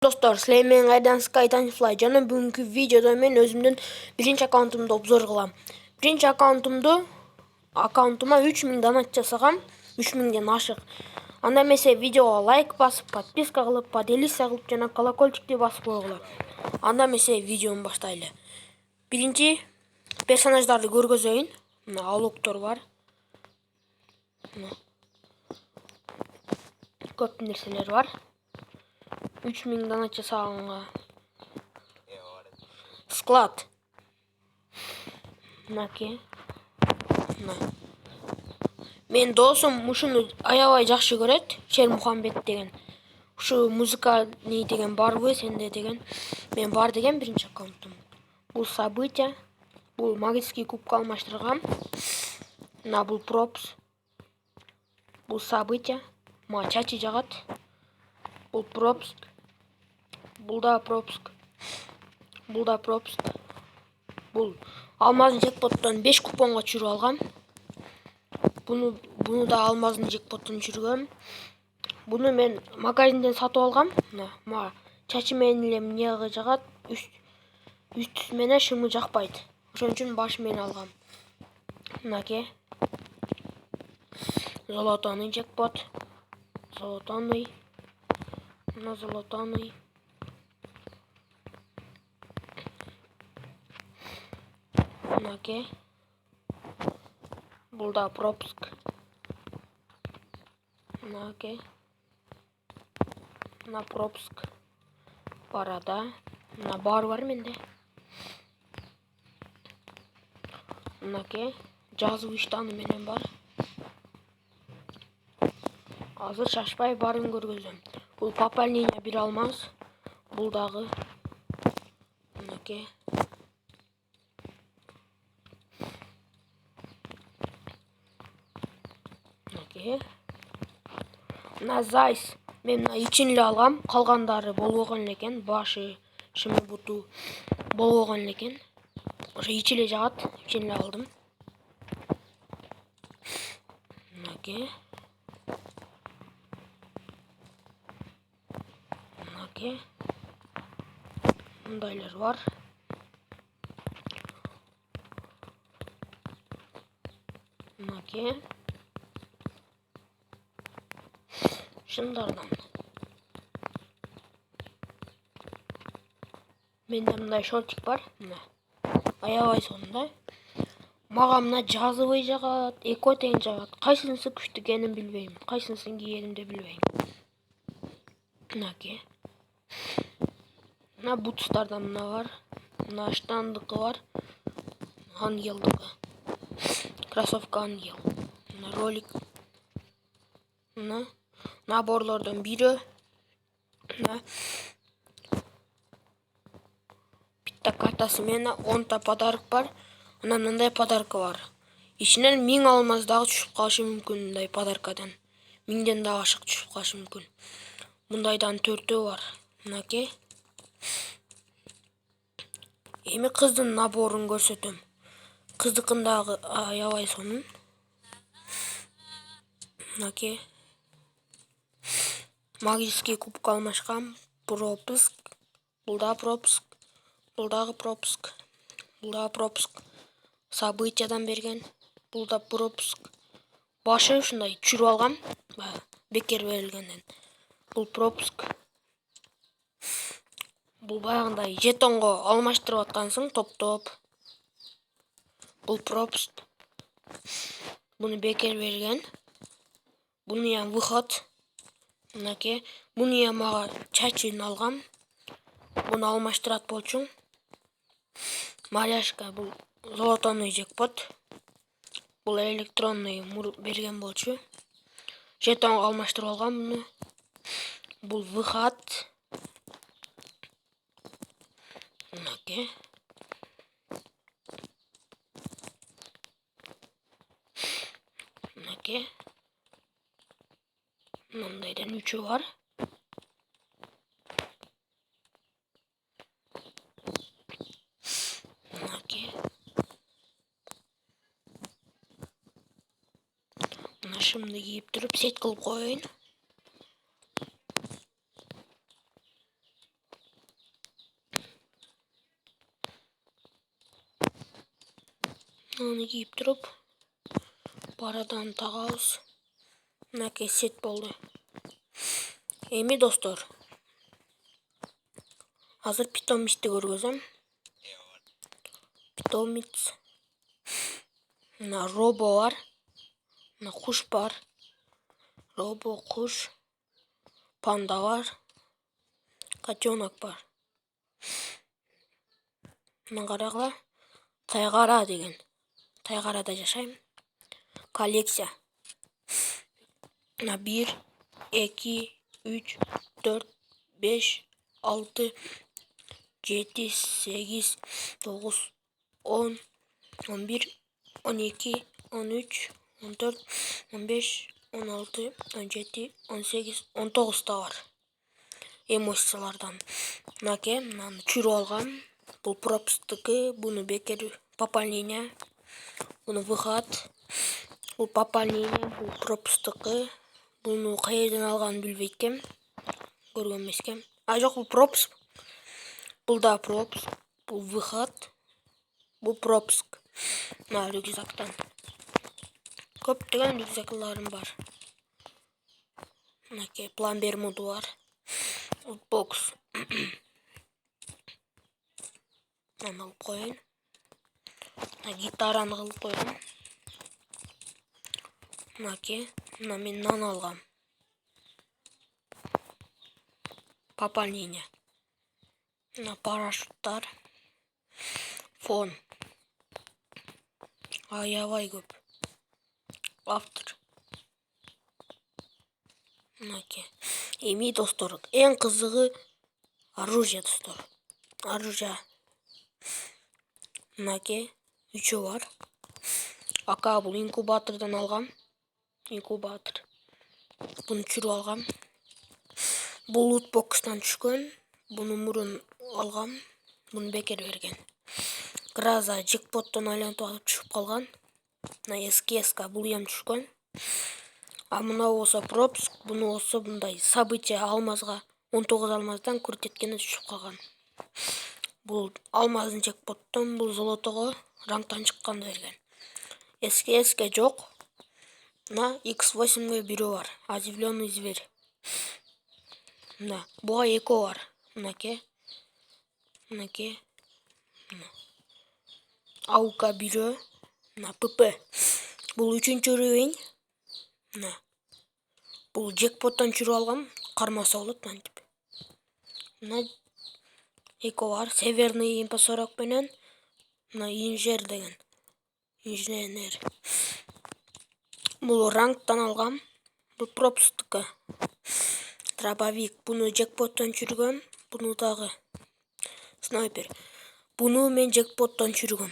Dostlar, Süleyman Qaydan Skytanfly canım. Bugünkü videoda men özümden birinci akkauntumda obzor kılam. Birinci akkauntuma 3000 donat жасагам, 3000'den aşık. Anda mesela videoga like basıp, подписка кылып, поделиться кылып жана колокольчикти басып койгула. Анда mesela videomu başlaylı. Birinci personajları көргөзөйүн. Мына алоктор бар. Көп нерселер бар. 3000 donat жасаганга. Склад. Мынаки. Men dosum ушуну аябай жакшы көрөт. Шермухамбет деген. Ушу музыка не деген барбы сенде деген. Мен бар деген биринчи аккаунтум. Бул события. Бул магический кубка алмаштыргам. Мына бул пропс. Бул события. Мага чачы жагат. Бул пропс. Бул да пропс. Бул да пропс. Бул алмаздын жекпоттон 5 купонго чүрүп алгам. Bunu da алмаздын жекпоттон чүргөм. Bunu мен магазинден сатып алгам. Мага чачы менен эле эмне жагат, үстү менен шымы жакпайт. Ошон үчүн баш менен алгам. Мынаке. Золотоный жекпот. Золотоный. Мына золотоный. Мынаке. Бул да пропуск. Мынаке. Мына пропуск. Барада. Мына бар менде. Мынаке. Жазуу иштаны менен бар. Азыр шашпай барын көргөзөм. Бул пополнение бир алмаз. Бул дагы. Мынаке. Мына зайс. Мен мына ичин эле алгам. Калгандары болбогон экен. Башы, шымы буту болбогон экен. Ошо ичи эле жагат. Ичин эле алдым. Мынаке. Мынаке. Мындайлар бар. Мынаке. Шындардан. Менде мындай шортик бар. Мына. Аябай сонда. Мага мына жазыбый жагат, эко тең жагат. Кайсынысы күчтүү экенин билбейм. Кайсынысын кийенимди билбейм. Мынаке. Мына бутстардан мына бар. Мына штандыкы бар. Ангелдыкы. Кроссовка ангел. Мына ролик. Мына наборлордон бири. Мына питта картасы менен 10 та подарок бар. Анан мындай подарка бар. Ичинен 1000 алмаз дагы түшүп калышы мүмкүн мындай подаркадан. 1000ден дагы ашык түшүп калышы мүмкүн. Мындайдан 4төө бар. Мынаке. Эми кыздын наборун көрсөтөм. Кыздыкындагы аябай сонун. Мынаке. Магический кубка алмашкам. Пропуск. Бул да пропуск. Бул дагы пропуск. Бул да пропуск. Событиядан берген. Бул да пропуск. Башы ушундай чүрүп алгам. Бекер берилгенден. Бул пропуск. Бул баягындай жетонго алмаштырып аткансың топ-топ. Бул пропуск. Буну бекер берген. Буну выход. Мынаке. Буну мага чачын алгам. Буну алмаштырат болчуң. Маляшка бул золотоный жекпот. Бул электронный берген болчу. Жетонго алмаштырып алгам буну. Бул выход. Мынаке. Мынаке. Мындайдан 3 бар. Мынаке. Мына шымды кийип туруп сет кылып коеюн. Onu giyip durup paradan tağabız. Mынакей сет болду. Эми достор, азыр питомисти көргөзөм. Питомец. Мына робо бар. Мына куш бар. Робо, куш. Панда бар. Котенок бар. Мына карагыла. Тайгара деген. Тайгарада жашайм. Коллекция. Мына 1, 2, 3, 4, 5, 6, 7, 8, 9, 10, 11, 12, 13, 14, 15, 16, 17, 18, 19 da var. Эмоциялардан. Мынакей, мынаны чүрүп алгам. Бул пропустуку, буну бекер пополнение. Буну выход. Бул пополнение, бул пропустуку. Буну кайерден алганын билбейт экем. Көргөн эмес экем. Жок, бул пропуск. Бул да пропуск. Бул выход. Бул пропуск. Мына рюкзактан. Көптөгөн рюкзакларым бар. Мынакей план бермуду бар. Бокс. Мына алып коеюн. Гитараны кылып койдум. Мынакей, мына мен нан алгам. Пополнение. Мына парашюттар. Фон. Аябай көп. Автор. Мынакей. Эми достор, эң кызыгы оружие достор. Оружие. Мынакей, 3 бар. Ака бул инкубатордан алгам. Инкубатор. Буну чүрүп алгам. Бул лутбокстан түшкөн. Буну мурун алгам. Буну бекер берген. Граза джекпоттон айлантып алып түшүп калган. Мына СКС бул эм түшкөн. А мына болсо пропуск, буну болсо мындай событие алмазга 19 алмаздан көрсөткөнү түшүп калган. Бул алмаздын джекпоттон, бул золотого рангтан чыкканды берген. СКС жок. Мына X8 бирөө бар. Оживленный зверь. Мына буга эко бар. Мынакей. Мынакей. Аука бирөө. Мына ПП. Бул 3-чү уровень. Мына. Бул джекпоттон чүрүп алгам. Кармаса болот мынтип. Мына эко бар. Северный импосорок менен. Мына инжер деген. Инженер. Бул рангтан алгам. Бул пропустука. Дробовик. Буну джекпоттон чүргөм. Буну дагы. Снайпер. Буну мен джекпоттон чүргөм.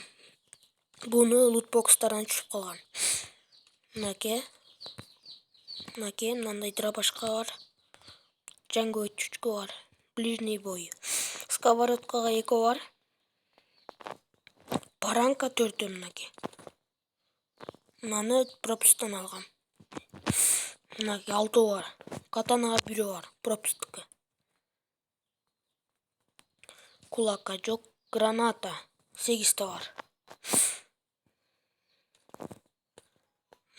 Буну лутбокстардан түшүп калган. Мынакей. Мынакей, мындай дробашка бар. Жаңгы чүчкө бар. Ближний бой. Сковородкага эко бар. Баранка 4 мынакей. Мынаны пропусктан алгам. Мынакей 6 бар. Катанага 1 бар. Пропустука. Кулакка жок. Граната 8 бар.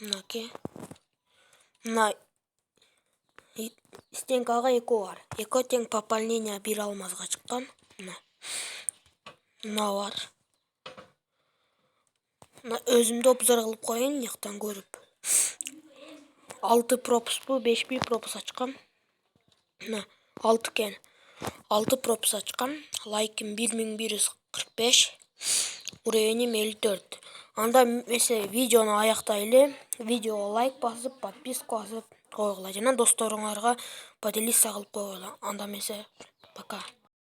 Мынакей. Мына стенкага эко бар. Эко тең пополнение 1 алмазга чыккан. Мына бар. Мына өзүмдү обзор кылып коеюн, жактан көрүп. 6 пропуск бу, 5 пропуск ачкам. Мына 6 кен. 6 пропуск ачкам. Лайкым 1145. Уровеним 54. Анда месе видеону аяктайлы. Видеого лайк басып, подписка басып койгула жана досторуңарга поделиться кылып койгула. Анда месе пока.